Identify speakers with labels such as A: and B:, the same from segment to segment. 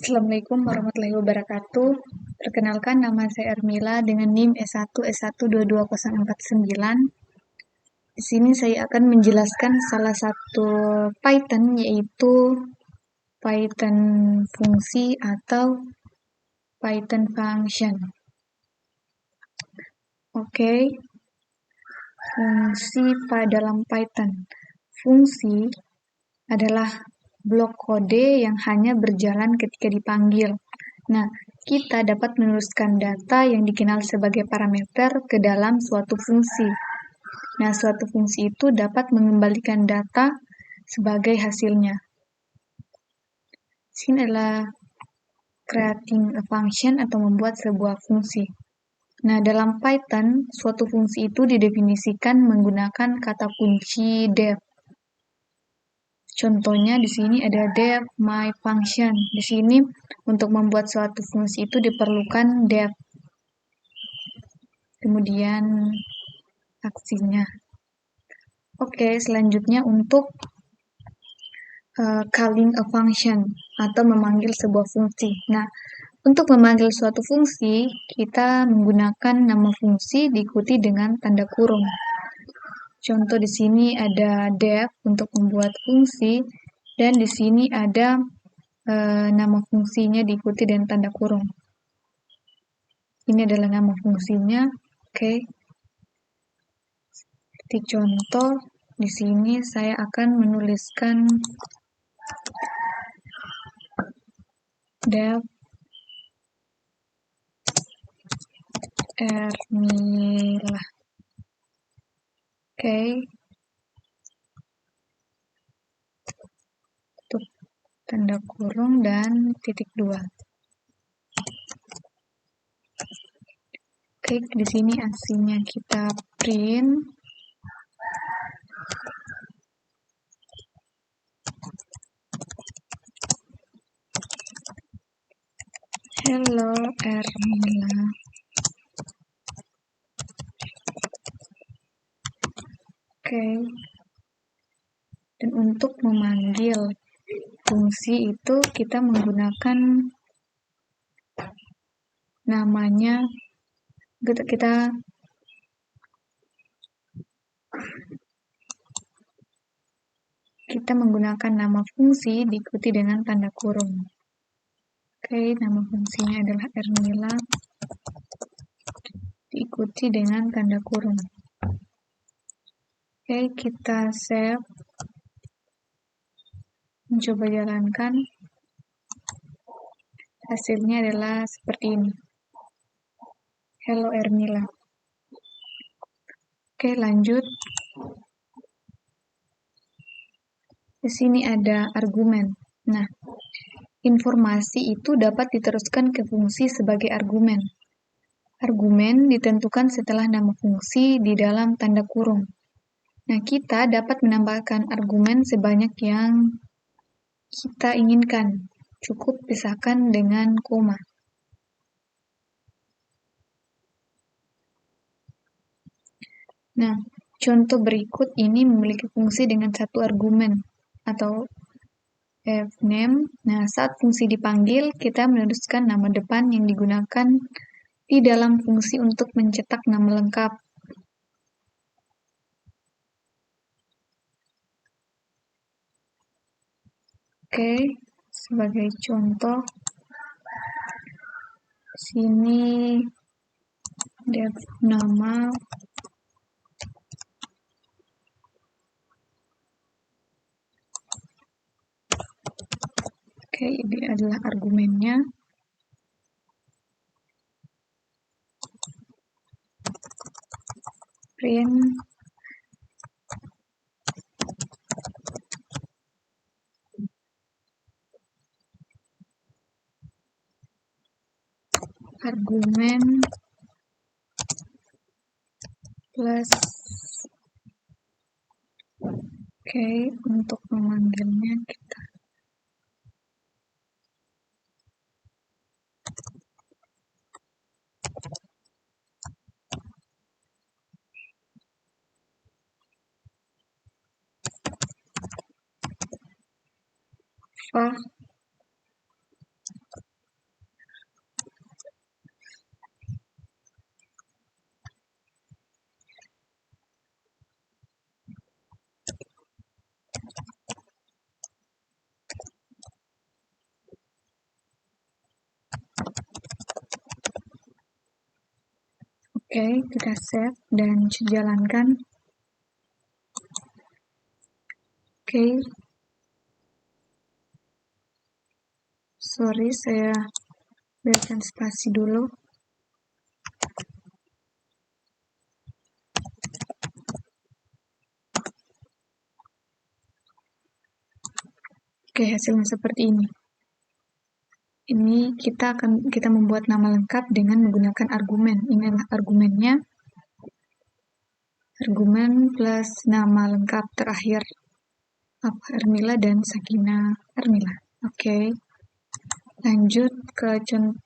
A: Assalamualaikum warahmatullahi wabarakatuh. Perkenalkan, nama saya Ermila dengan NIM S1S1220049. Di sini saya akan menjelaskan salah satu Python, yaitu Python fungsi atau Python function. Oke, fungsi dalam Python. Fungsi adalah blok kode yang hanya berjalan ketika dipanggil. Nah, kita dapat menuliskan data yang dikenal sebagai parameter ke dalam suatu fungsi. Nah, suatu fungsi itu dapat mengembalikan data sebagai hasilnya. Sini adalah creating a function atau membuat sebuah fungsi. Nah, dalam Python, suatu fungsi itu didefinisikan menggunakan kata kunci def. Contohnya di sini ada def my function. Di sini untuk membuat suatu fungsi itu diperlukan def. Kemudian aksinya. Oke, selanjutnya untuk calling a function atau memanggil sebuah fungsi. Nah, untuk memanggil suatu fungsi, kita menggunakan nama fungsi diikuti dengan tanda kurung. Contoh di sini ada def untuk membuat fungsi, dan di sini ada nama fungsinya diikuti dengan tanda kurung. Ini adalah nama fungsinya. Oke. Seperti contoh, di sini saya akan menuliskan def Ermila. Oke. Tutup tanda kurung dan titik 2. Oke, di sini aksinya kita print. Hello Ermila. Oke. Dan untuk memanggil fungsi itu kita menggunakan namanya, kita menggunakan nama fungsi diikuti dengan tanda kurung. Oke, nama fungsinya adalah Ermila diikuti dengan tanda kurung. Oke, kita save. Mencoba jalankan. Hasilnya adalah seperti ini. Hello Ermila. Oke, lanjut. Di sini ada argumen. Nah, informasi itu dapat diteruskan ke fungsi sebagai argumen. Argumen ditentukan setelah nama fungsi di dalam tanda kurung. Nah, kita dapat menambahkan argumen sebanyak yang kita inginkan. Cukup pisahkan dengan koma. Nah, contoh berikut ini memiliki fungsi dengan satu argumen atau fname. Nah, saat fungsi dipanggil, kita menuliskan nama depan yang digunakan di dalam fungsi untuk mencetak nama lengkap. Oke, sebagai contoh, sini def nama Oke, ini adalah argumennya. Print argumen plus. Oke, untuk memanggilnya kita Oke, kita save dan jalankan. Oke, sorry saya berikan spasi dulu. Oke, hasilnya seperti ini. Ini kita membuat nama lengkap dengan menggunakan argumen. Inilah argumennya. Argumen plus nama lengkap terakhir. Hermila dan Sakina Hermila. Oke. Lanjut ke contoh.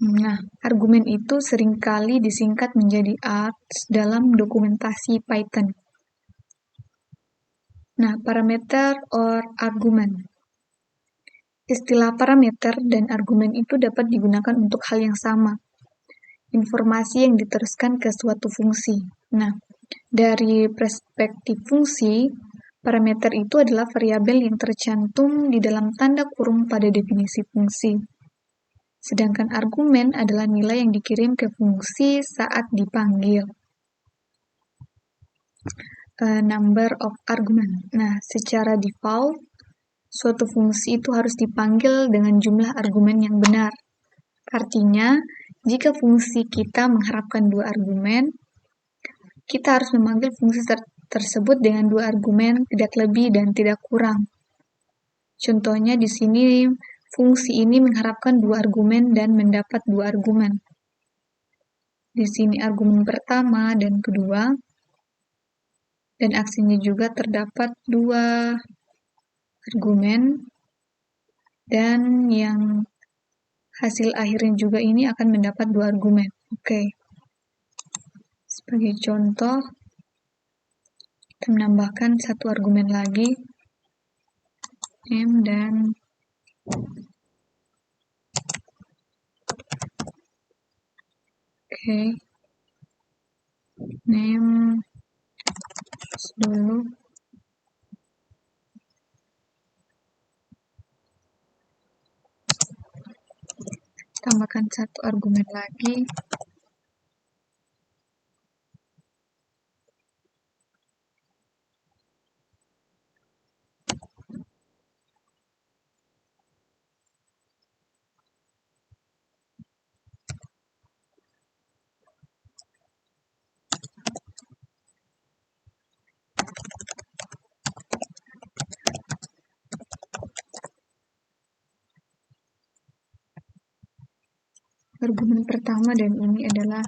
A: Nah, argumen itu seringkali disingkat menjadi args dalam dokumentasi Python. Nah, parameter or argumen. Istilah parameter dan argumen itu dapat digunakan untuk hal yang sama. Informasi yang diteruskan ke suatu fungsi. Nah, dari perspektif fungsi, parameter itu adalah variabel yang tercantum di dalam tanda kurung pada definisi fungsi. Sedangkan argumen adalah nilai yang dikirim ke fungsi saat dipanggil. Number of argument. Nah, secara default, suatu fungsi itu harus dipanggil dengan jumlah argumen yang benar. Artinya, jika fungsi kita mengharapkan 2 argumen, kita harus memanggil fungsi tersebut dengan 2 argumen, tidak lebih dan tidak kurang. Contohnya di sini, fungsi ini mengharapkan 2 argumen dan mendapat 2 argumen. Di sini argumen pertama dan kedua, dan aksinya juga terdapat 2 argumen, dan yang hasil akhirnya juga ini akan mendapat 2 argumen. Oke. Sebagai contoh, kita menambahkan 1 argumen lagi, name dan name dulu. Tambahkan 1 argumen lagi. Argumen pertama dan ini adalah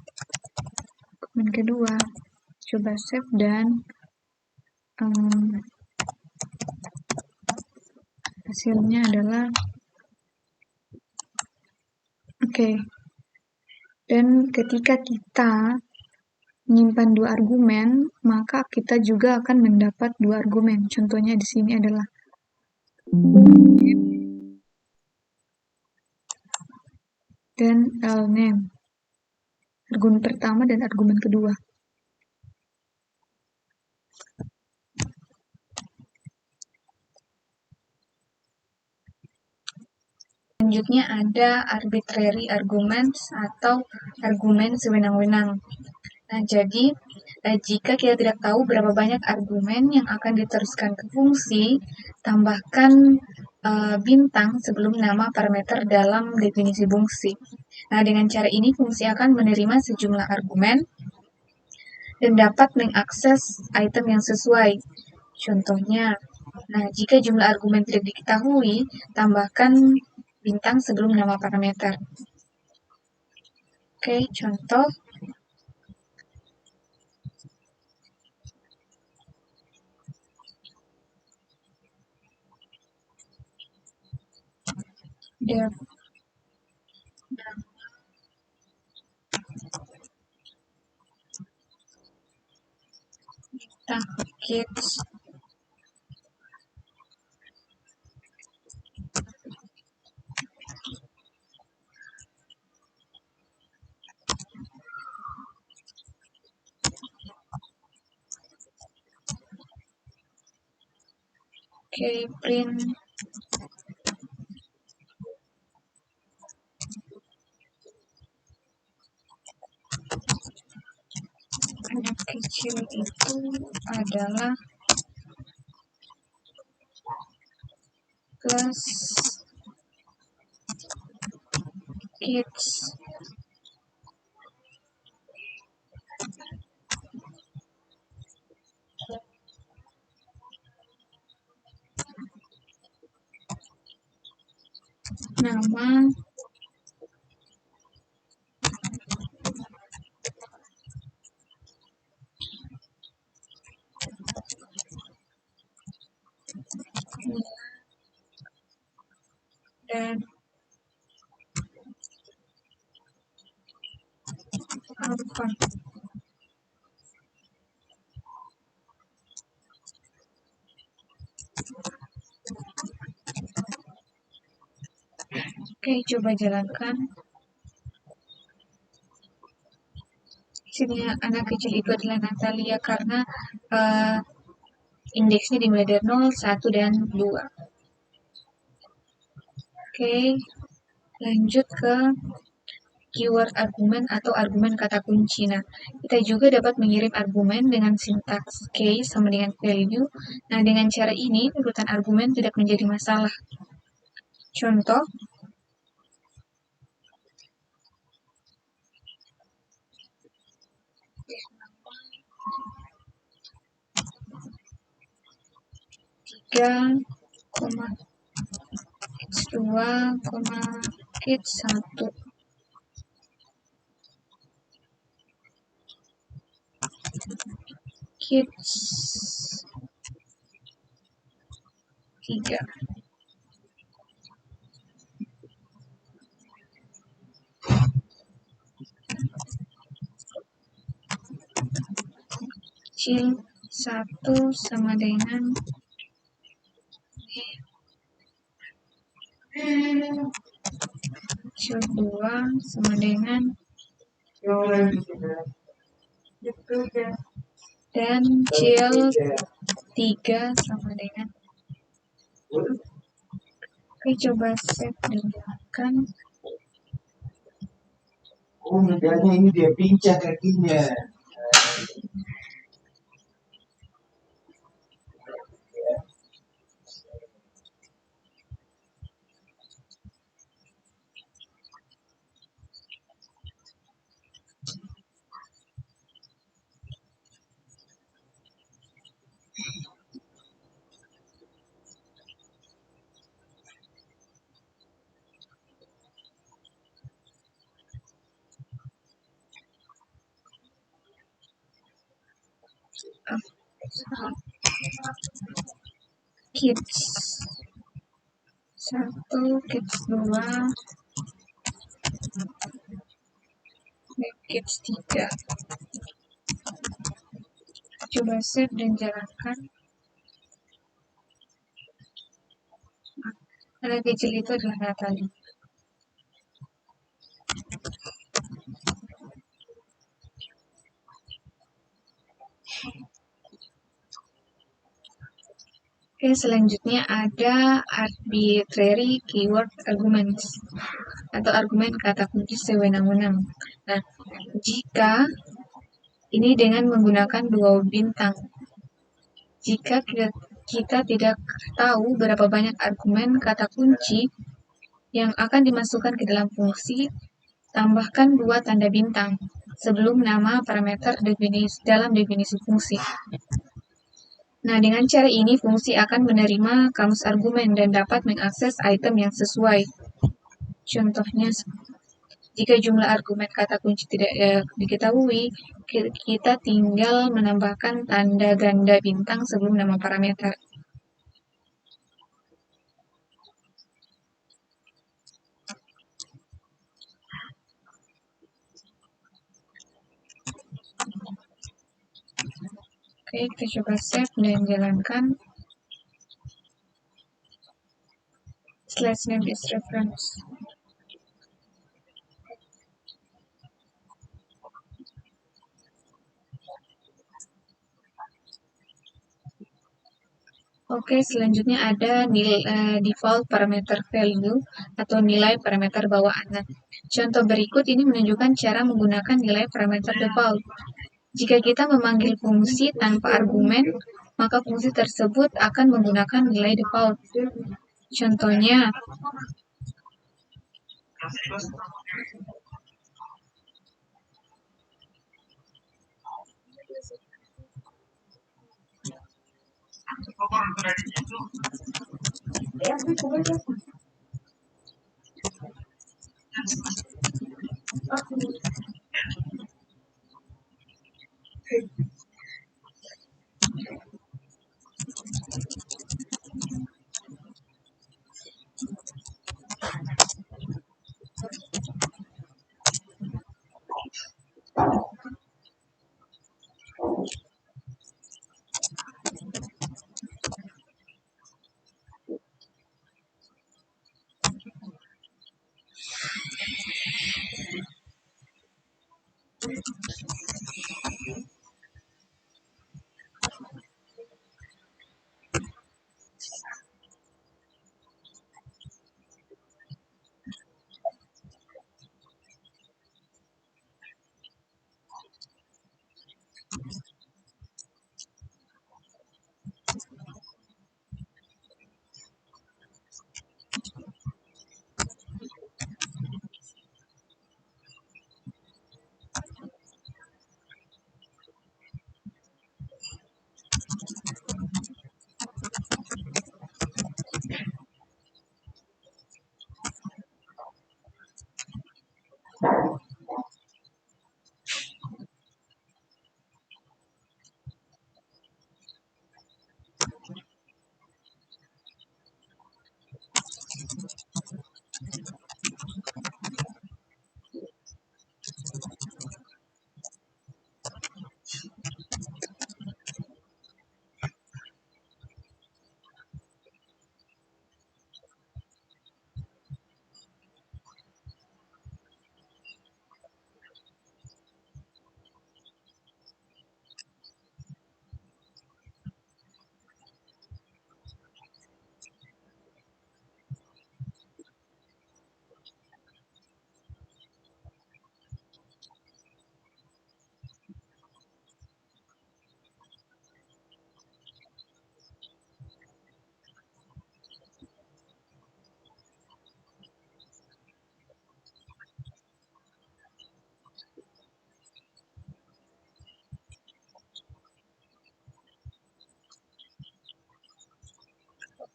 A: argumen kedua. Coba save dan hasilnya adalah oke. Dan ketika kita menyimpan 2 argumen, maka kita juga akan mendapat 2 argumen. Contohnya di sini adalah dan name. Argumen pertama dan argumen kedua. Selanjutnya ada arbitrary arguments atau argumen sewenang-wenang. Nah, jadi jika kita tidak tahu berapa banyak argumen yang akan diteruskan ke fungsi, tambahkan bintang sebelum nama parameter dalam definisi fungsi. Nah, dengan cara ini fungsi akan menerima sejumlah argumen dan dapat mengakses item yang sesuai. Contohnya, nah jika jumlah argumen tidak diketahui, tambahkan bintang sebelum nama parameter. Oke, contoh. Dev kids print kecil itu adalah plus kids. Nama dan apa. Oke, coba jalankan. Sini anak kecil itu adalah Natalia karena indeksnya dimulai dari 0, 1, dan 2. Oke, lanjut ke keyword argumen atau argumen kata kunci. Nah, kita juga dapat mengirim argumen dengan sintaks case sama dengan value. Nah, dengan cara ini urutan argumen tidak menjadi masalah. Contoh, tiga, x2, x1. Kids 3. Kecil 1 sama dengan kecil 2 sama dengan dan kecil 3 sama dengan. Oke, coba save dan jalankan.
B: Oh, mudahnya ini dia pincang kakinya.
A: Kids 1, kids 2, dan kids 3. Coba save dan jalankan. Anak kecil itu adalah Natalie. Oke, selanjutnya ada arbitrary keyword arguments atau argumen kata kunci sewenang-wenang. Nah, jika ini dengan menggunakan 2 bintang. Jika kita tidak tahu berapa banyak argumen kata kunci yang akan dimasukkan ke dalam fungsi, tambahkan 2 tanda bintang sebelum nama parameter dalam definisi fungsi. Nah, dengan cara ini fungsi akan menerima kamus argumen dan dapat mengakses item yang sesuai. Contohnya, jika jumlah argumen kata kunci tidak diketahui, kita tinggal menambahkan tanda ganda bintang sebelum nama parameter. Oke, kita coba save dan jalankan. Slash name is reference. Oke, selanjutnya ada default parameter value atau nilai parameter bawaan. Contoh berikut ini menunjukkan cara menggunakan nilai parameter default. Jika kita memanggil fungsi tanpa argumen, maka fungsi tersebut akan menggunakan nilai default. Contohnya,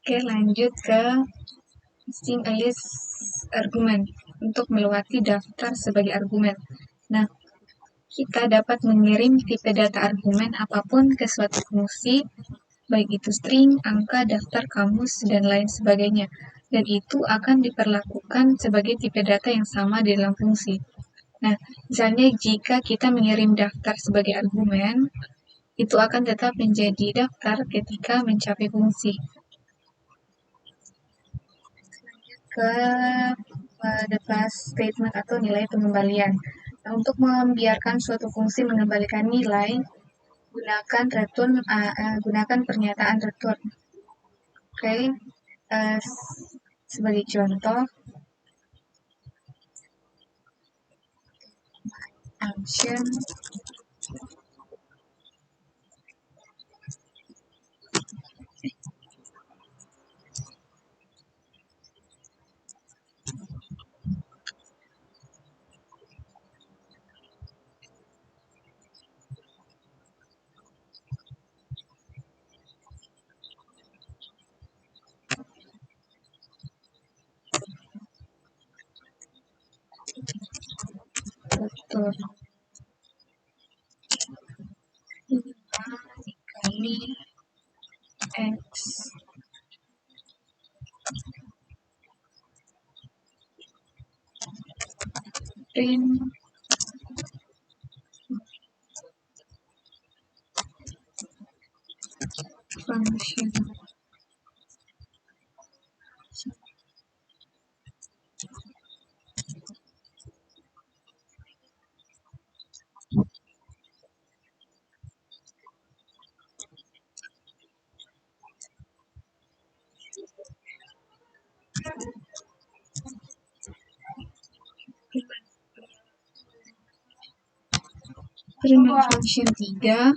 A: oke, lanjut ke string a list argumen untuk melewati daftar sebagai argumen. Nah, kita dapat mengirim tipe data argumen apapun ke suatu fungsi, baik itu string, angka, daftar, kamus, dan lain sebagainya. Dan itu akan diperlakukan sebagai tipe data yang sama di dalam fungsi. Nah, misalnya jika kita mengirim daftar sebagai argumen, itu akan tetap menjadi daftar ketika mencapai fungsi. Ke the class statement atau nilai pengembalian. Nah, untuk membiarkan suatu fungsi mengembalikan nilai, gunakan pernyataan return. Oke, sebagai contoh, function return 5 dikali X print function. Remain function 3.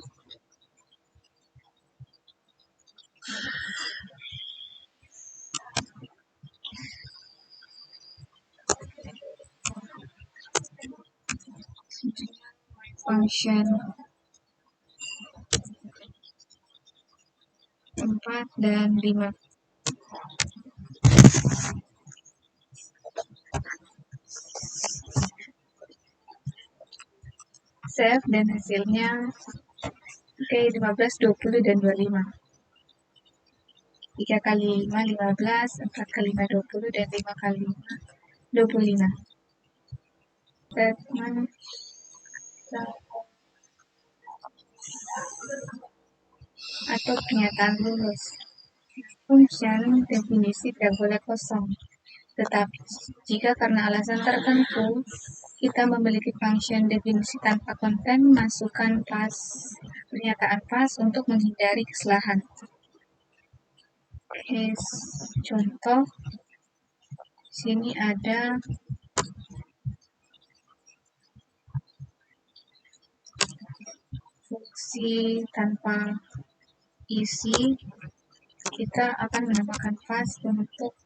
A: Function 4 dan 5. Save dan hasilnya 15, 20, dan 25. 3 kali 5, 15, 4 kali 5, 20, dan 5 kali 5, 25. Statement atau pernyataan lulus. Function definisi tidak boleh kosong. Tetapi, jika karena alasan tertentu, kita memiliki function definisi tanpa konten, masukkan pernyataan pas untuk menghindari kesalahan. Contoh, sini ada fungsi tanpa isi, kita akan menambahkan pas untuk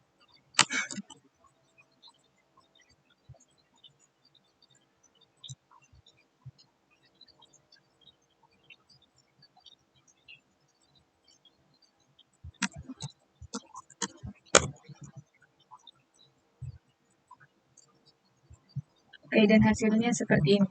A: dan hasilnya seperti ini.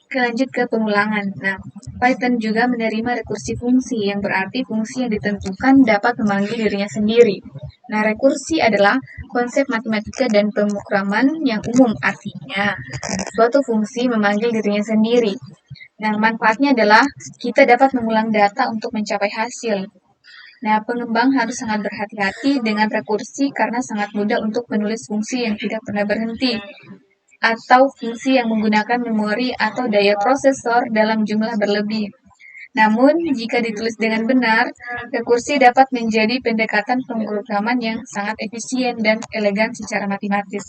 A: Lanjut ke pengulangan. Nah, Python juga menerima rekursi fungsi, yang berarti fungsi yang ditentukan dapat memanggil dirinya sendiri. Nah, rekursi adalah konsep matematika dan pemrograman yang umum, artinya suatu fungsi memanggil dirinya sendiri. Nah, manfaatnya adalah kita dapat mengulang data untuk mencapai hasil. Nah, pengembang harus sangat berhati-hati dengan rekursi karena sangat mudah untuk menulis fungsi yang tidak pernah berhenti, atau fungsi yang menggunakan memori atau daya prosesor dalam jumlah berlebih. Namun, jika ditulis dengan benar, rekursi dapat menjadi pendekatan pemrograman yang sangat efisien dan elegan secara matematis.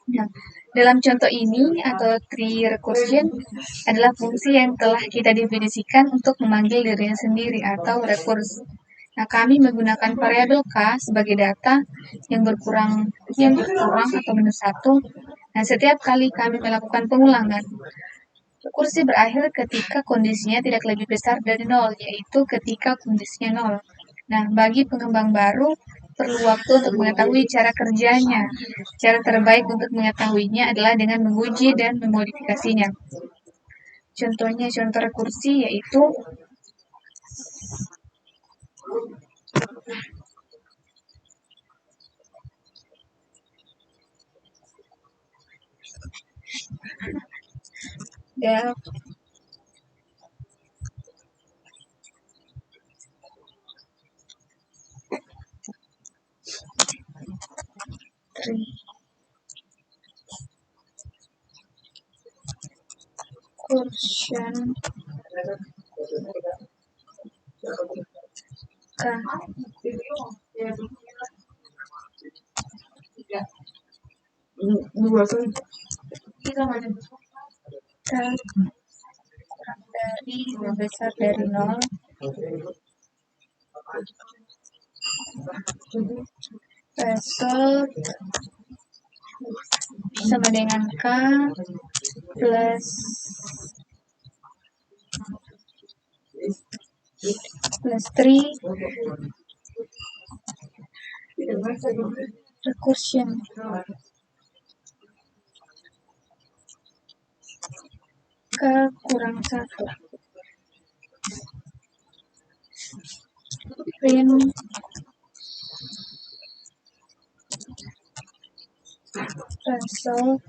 A: Nah, dalam contoh ini, atau tree recursion, adalah fungsi yang telah kita definisikan untuk memanggil dirinya sendiri, atau recurse. Nah, kami menggunakan variabel k sebagai data yang berkurang atau minus 1. Nah, setiap kali kami melakukan pengulangan, rekursi berakhir ketika kondisinya tidak lebih besar dari 0, yaitu ketika kondisinya 0. Nah, bagi pengembang baru, perlu waktu untuk mengetahui cara kerjanya. Cara terbaik untuk mengetahuinya adalah dengan menguji dan memodifikasinya. Contohnya, contoh rekursi yaitu recursion dari lebih besar dari 0, result sama dengan K plus 3 recursion. K kurang 1. Print result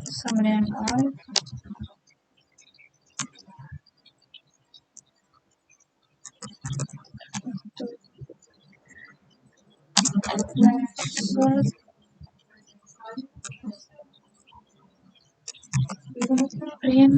A: sama dengan 0. Result Rian.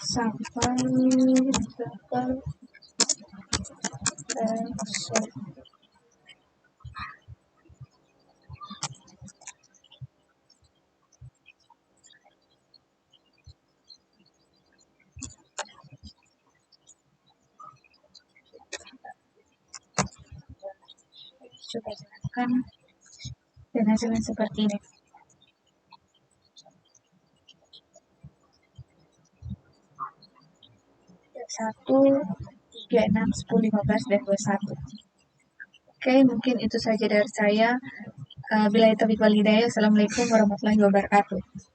A: Sampai coba jelaskan dan hasilnya seperti ini. 1, 3, 6, 10, 15, dan 21. Oke, mungkin itu saja dari saya. Billahi taufiq wal hidayah. Assalamualaikum warahmatullahi wabarakatuh.